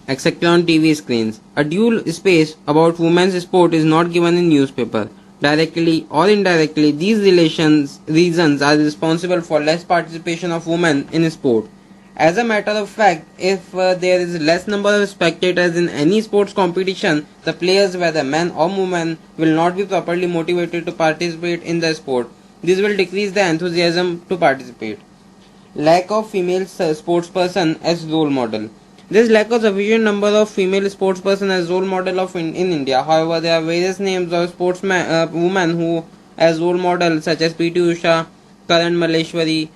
etc. on TV screens. A due space about women's sport is not given in newspaper. Directly or indirectly, these reasons are responsible for less participation of women in sport. As a matter of fact, if there is less number of spectators in any sports competition, the players, whether men or women, will not be properly motivated to participate in the sport. This will decrease the enthusiasm to participate. Lack of female sportsperson as role model. There is lack of sufficient number of female sportsperson as role model in India. However, there are various names of sportsmen, women who as role models such as P.T. Usha, Karan Malleshwari,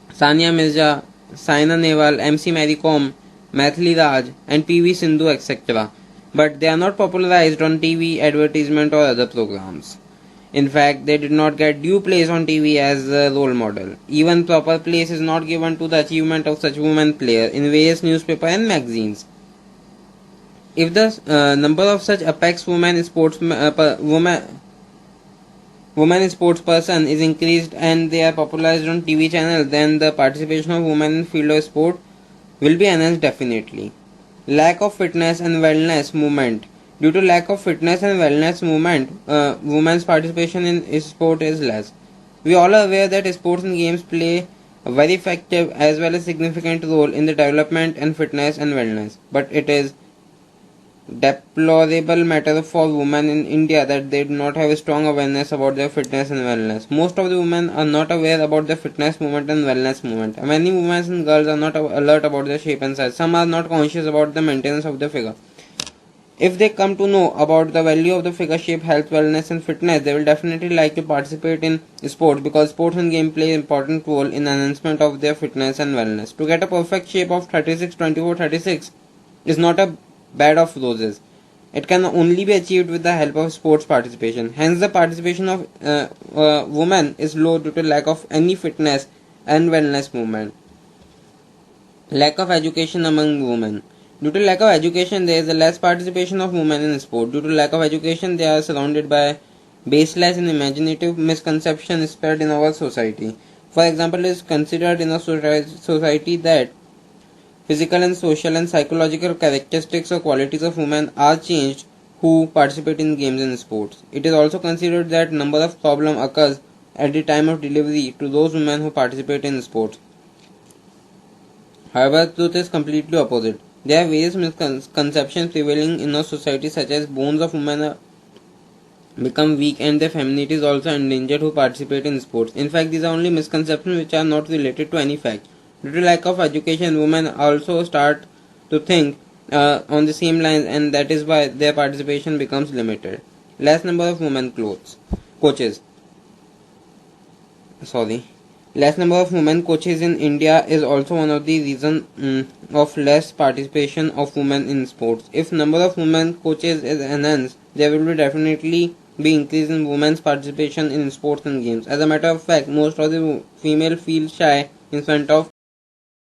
Sania Mirza, Saina Nehwal, MC Mary Kom, Maithili Raj, and PV Sindhu, etc. But they are not popularized on TV, advertisement, or other programs. In fact, they did not get due place on TV as a role model. Even proper place is not given to the achievement of such women players in various newspapers and magazines. If the number of such apex women sportsperson is increased and they are popularized on TV channels, then the participation of women in field of sport will be enhanced definitely. Lack of fitness and wellness movement. Due to lack of fitness and wellness movement, women's participation in sport is less. We all are aware that sports and games play a very effective as well as significant role in the development and fitness and wellness. But it is deplorable matter for women in India that they do not have a strong awareness about their fitness and wellness. Most of the women are not aware about their fitness movement and wellness movement. Many women and girls are not alert about their shape and size. Some are not conscious about the maintenance of their figure. If they come to know about the value of the figure shape, health, wellness and fitness, they will definitely like to participate in sports because sports and game play an important role in enhancement of their fitness and wellness. To get a perfect shape of 36, 24, 36 is not a bed of roses. It can only be achieved with the help of sports participation. Hence, the participation of women is low due to lack of any fitness and wellness movement. Lack of education among women. Due to lack of education, there is a less participation of women in sport. Due to lack of education, they are surrounded by baseless and imaginative misconceptions spread in our society. For example, it is considered in a society that physical and social and psychological characteristics or qualities of women are changed who participate in games and sports. It is also considered that number of problem occurs at the time of delivery to those women who participate in sports. However, truth is completely opposite. There are various misconceptions prevailing in our society such as bones of women become weak and their femininity is also endangered who participate in sports. In fact, these are only misconceptions which are not related to any fact. Due to lack of education, women also start to think on the same lines and that is why their participation becomes limited. Less number of women coaches. Less number of women coaches in India is also one of the reasons of less participation of women in sports. If number of women coaches is enhanced, there will definitely be increase in women's participation in sports and games. As a matter of fact, most of the female feel shy in front of